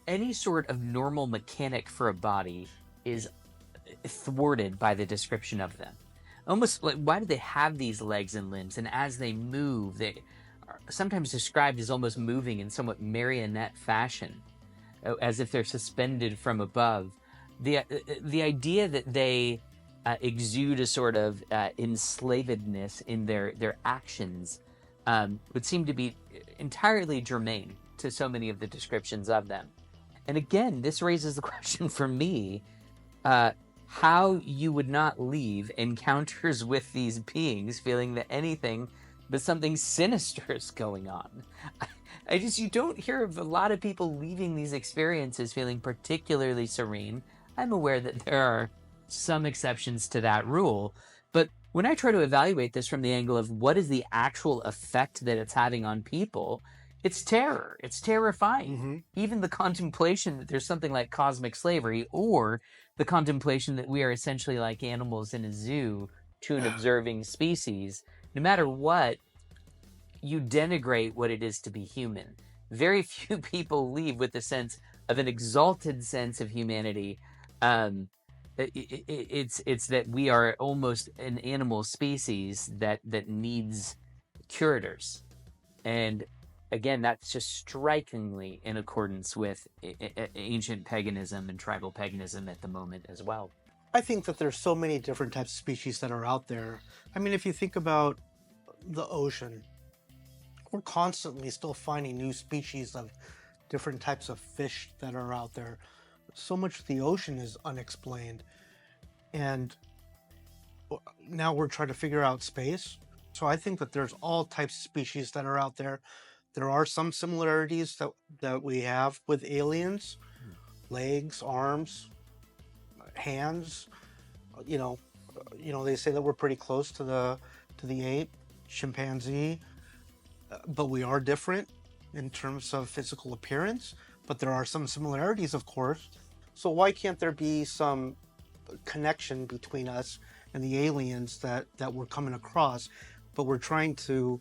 any sort of normal mechanic for a body is thwarted by the description of them. Almost like, why do they have these legs and limbs? And as they move, they are sometimes described as almost moving in somewhat marionette fashion, as if they're suspended from above. The idea that they exude a sort of enslavedness in their actions would seem to be entirely germane to so many of the descriptions of them. And again, this raises the question for me, how you would not leave encounters with these beings feeling that anything but something sinister is going on. You don't hear of a lot of people leaving these experiences feeling particularly serene. I'm aware that there are some exceptions to that rule, but when I try to evaluate this from the angle of what is the actual effect that it's having on people, it's terror. It's terrifying. Mm-hmm. Even the contemplation that there's something like cosmic slavery, or the contemplation that we are essentially like animals in a zoo to an observing species, no matter what, you denigrate what it is to be human. Very few people leave with a sense of an exalted sense of humanity. It's that we are almost an animal species that needs curators. And again, that's just strikingly in accordance with ancient paganism and tribal paganism at the moment as well. I think that there's so many different types of species that are out there. I mean, if you think about the ocean, we're constantly still finding new species of different types of fish that are out there. So much of the ocean is unexplained. And now we're trying to figure out space. So I think that there's all types of species that are out there. There are some similarities that we have with aliens, legs, arms, hands. You know, they say that we're pretty close to the ape, chimpanzee, but we are different in terms of physical appearance. But there are some similarities, of course. So why can't there be some connection between us and the aliens that we're coming across? But we're trying to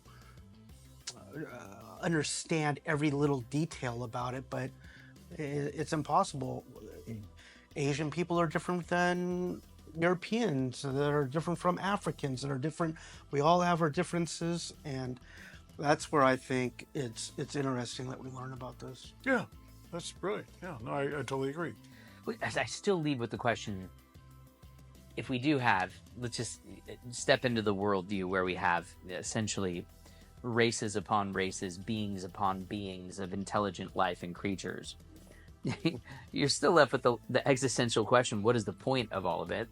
understand every little detail about it, but it's impossible. Asian people are different than Europeans, that are different from Africans, that are different. We all have our differences, and that's where I think it's interesting that we learn about this. Yeah, that's brilliant. Yeah, no, I totally agree. I still leave with the question, if we do have, let's just step into the worldview where we have essentially races upon races, beings upon beings of intelligent life and creatures. You're still left with the existential question, what is the point of all of it?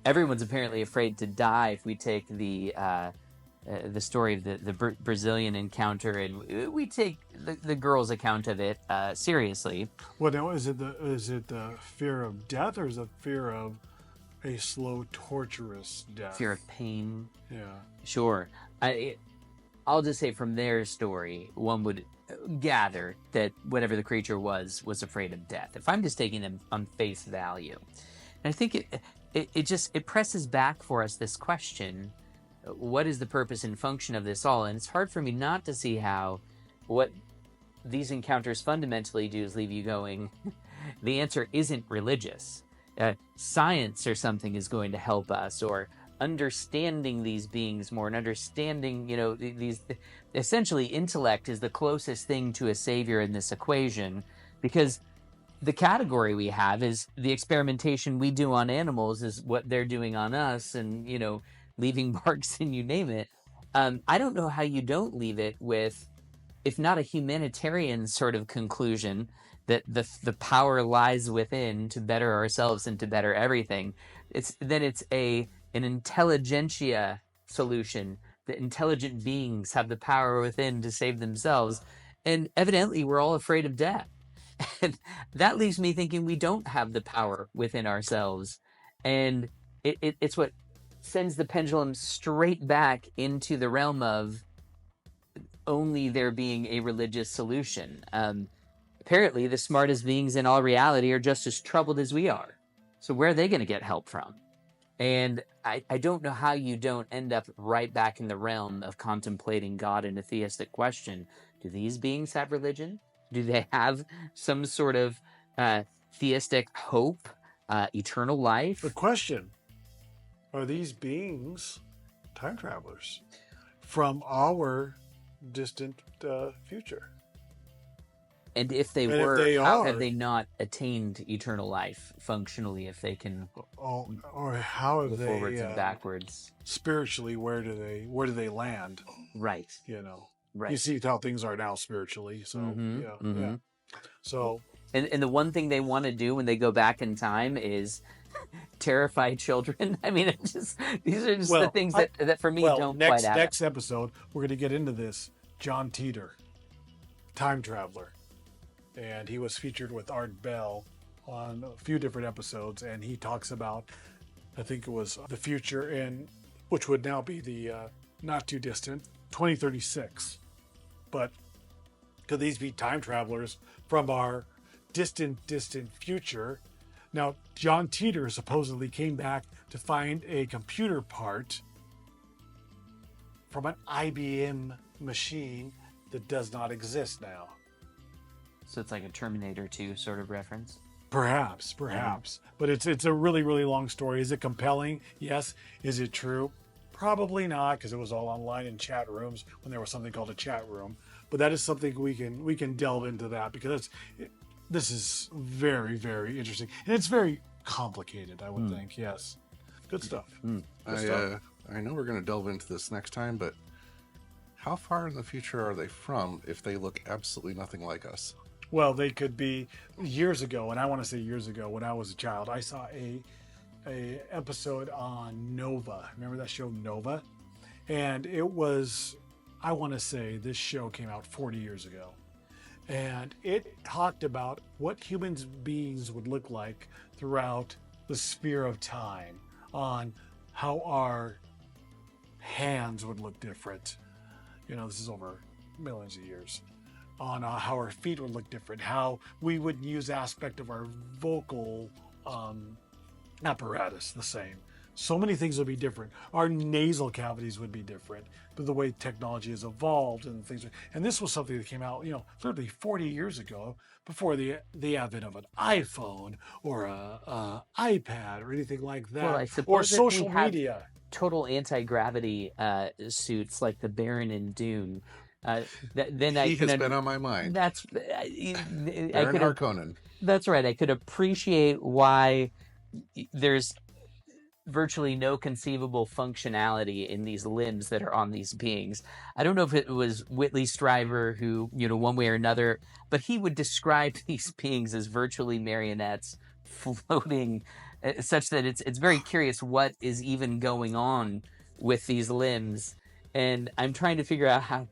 Everyone's apparently afraid to die if we take the story of the Brazilian encounter, and we take the girl's account of it seriously. Well, now is it the fear of death, or is it fear of a slow, torturous death? Fear of pain. Yeah. Sure. I'll just say from their story, one would gather that whatever the creature was afraid of death. If I'm just taking them on face value, and I think it presses back for us this question: what is the purpose and function of this all? And it's hard for me not to see how what these encounters fundamentally do is leave you going, the answer isn't religious. Science or something is going to help us, or understanding these beings more, and understanding, these essentially intellect is the closest thing to a savior in this equation, because the category we have is the experimentation we do on animals is what they're doing on us, and leaving marks and you name it. I don't know how you don't leave it with, if not a humanitarian sort of conclusion, that the power lies within to better ourselves and to better everything. It's an intelligentsia solution, that intelligent beings have the power within to save themselves. And evidently we're all afraid of death. And that leaves me thinking we don't have the power within ourselves. And it's what sends the pendulum straight back into the realm of only there being a religious solution. Apparently the smartest beings in all reality are just as troubled as we are. So where are they going to get help from? And I don't know how you don't end up right back in the realm of contemplating God in a theistic question. Do these beings have religion? Do they have some sort of theistic hope, eternal life? The question, are these beings time travelers from our distant future? And if they how have they not attained eternal life functionally, if they can or how have go they forwards and backwards? Spiritually, where do they land? Right. Right. You see how things are now spiritually. So yeah. So and the one thing they want to do when they go back in time is terrify children. I mean, these are just the things that for me don't quite add up. Next episode, we're going to get into this. John Teeter, time traveler. And he was featured with Art Bell on a few different episodes, and he talks about, I think it was the future, which would now be the not too distant 2036. But could these be time travelers from our distant future? Now, John Teeter supposedly came back to find a computer part from an IBM machine that does not exist now. So it's like a Terminator 2 sort of reference? Perhaps. But it's a really, really long story. Is it compelling? Yes. Is it true? Probably not, because it was all online in chat rooms when there was something called a chat room. But that is something we can delve into that, because this is very, very interesting. And it's very complicated, I would think. Yes. Good stuff. Mm. Good stuff. I know we're going to delve into this next time, but how far in the future are they from if they look absolutely nothing like us? Well, they could be years ago, and I want to say years ago when I was a child, I saw a episode on Nova. Remember that show Nova? And it was, I want to say this show came out 40 years ago. And it talked about what human beings would look like throughout the sphere of time, on how our hands would look different. You know, this is over millions of years. On how our feet would look different, how we would use aspect of our vocal apparatus the same. So many things would be different. Our nasal cavities would be different, but the way technology has evolved and things. And this was something that came out, you know, literally 40 years ago, before the advent of an iPhone or a iPad or anything like that, Well, I or suppose if social we have media. total anti-gravity suits like the Baron in Dune, then I He can has been on my mind. That's Baron I could Harkonnen. That's right. I could appreciate why there's virtually no conceivable functionality in these limbs that are on these beings. I don't know if it was Whitley Strieber who, you know, one way or another, but he would describe these beings as virtually marionettes floating, such that it's very curious what is even going on with these limbs. And I'm trying to figure out how.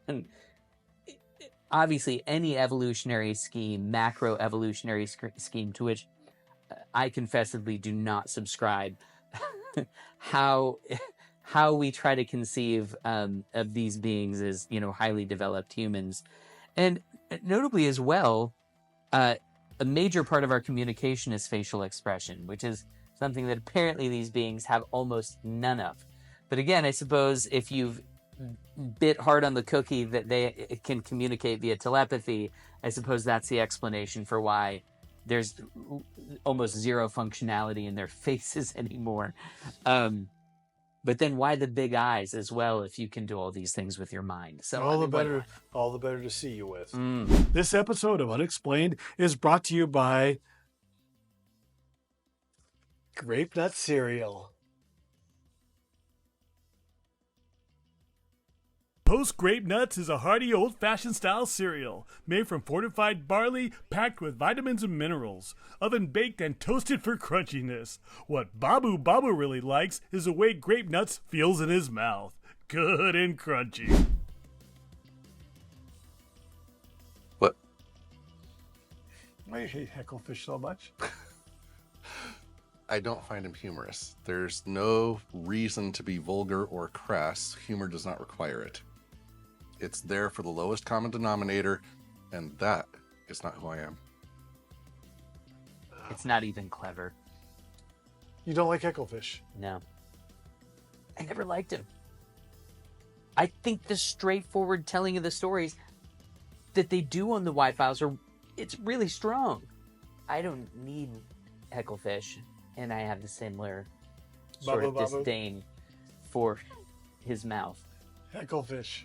Obviously, any evolutionary scheme, macro evolutionary scheme, to which I confessedly do not subscribe, how we try to conceive of these beings as, you know, highly developed humans, and notably as well, a major part of our communication is facial expression, which is something that apparently these beings have almost none of. But again, I suppose if you've bit hard on the cookie that they can communicate via telepathy, I suppose that's the explanation for why there's almost zero functionality in their faces anymore. But then why the big eyes as well if you can do all these things with your mind? So all the better to see you with. This episode of Unexplained is brought to you by Grape Nut Cereal. Post Grape Nuts is a hearty old-fashioned style cereal made from fortified barley packed with vitamins and minerals, oven-baked and toasted for crunchiness. What Babu Babu really likes is the way Grape Nuts feels in his mouth. Good and crunchy. What? I hate Hecklefish so much. I don't find him humorous. There's no reason to be vulgar or crass. Humor does not require it. It's there for the lowest common denominator, and that is not who I am. It's not even clever. You don't like Hecklefish? No. I never liked him. I think the straightforward telling of the stories that they do on the White Files it's really strong. I don't need Hecklefish, and I have the similar sort of disdain for his mouth. Hecklefish.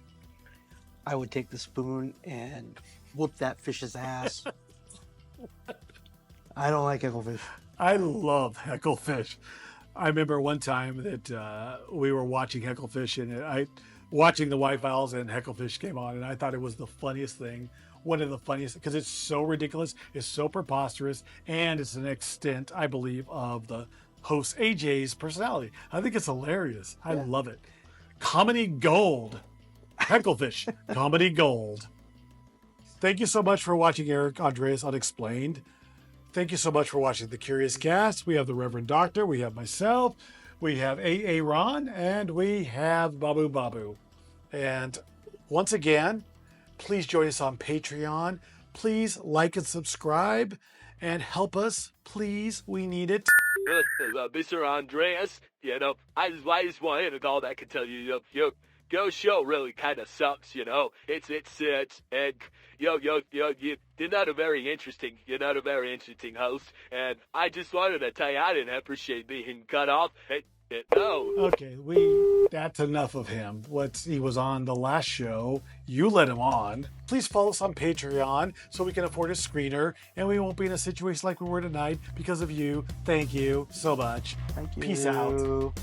I would take the spoon and whoop that fish's ass. I don't like Hecklefish. I love Hecklefish. I remember one time that we were watching Hecklefish, and watching the White Files, and Hecklefish came on, and I thought it was the funniest thing. One of the funniest, because it's so ridiculous, it's so preposterous, and it's an extent, I believe, of the host AJ's personality. I think it's hilarious. I love it. Comedy gold. Hecklefish, comedy gold. Thank you so much for watching Erich Andreas Unexplained. Thank you so much for watching The Curious Cast. We have the Reverend Doctor, we have myself, we have A.A. Ron, and we have Babu Babu. And once again, please join us on Patreon. Please like and subscribe and help us. Please, we need it. Mr. Andreas, you know, I just wanted to call that to tell you, your show really kind of sucks, you know. And you're not a very interesting host, and I just wanted to tell you I didn't appreciate being cut off. No. Okay, That's enough of him. He was on the last show. You let him on. Please follow us on Patreon so we can afford a screener and we won't be in a situation like we were tonight because of you. Thank you so much. Thank you. Peace out.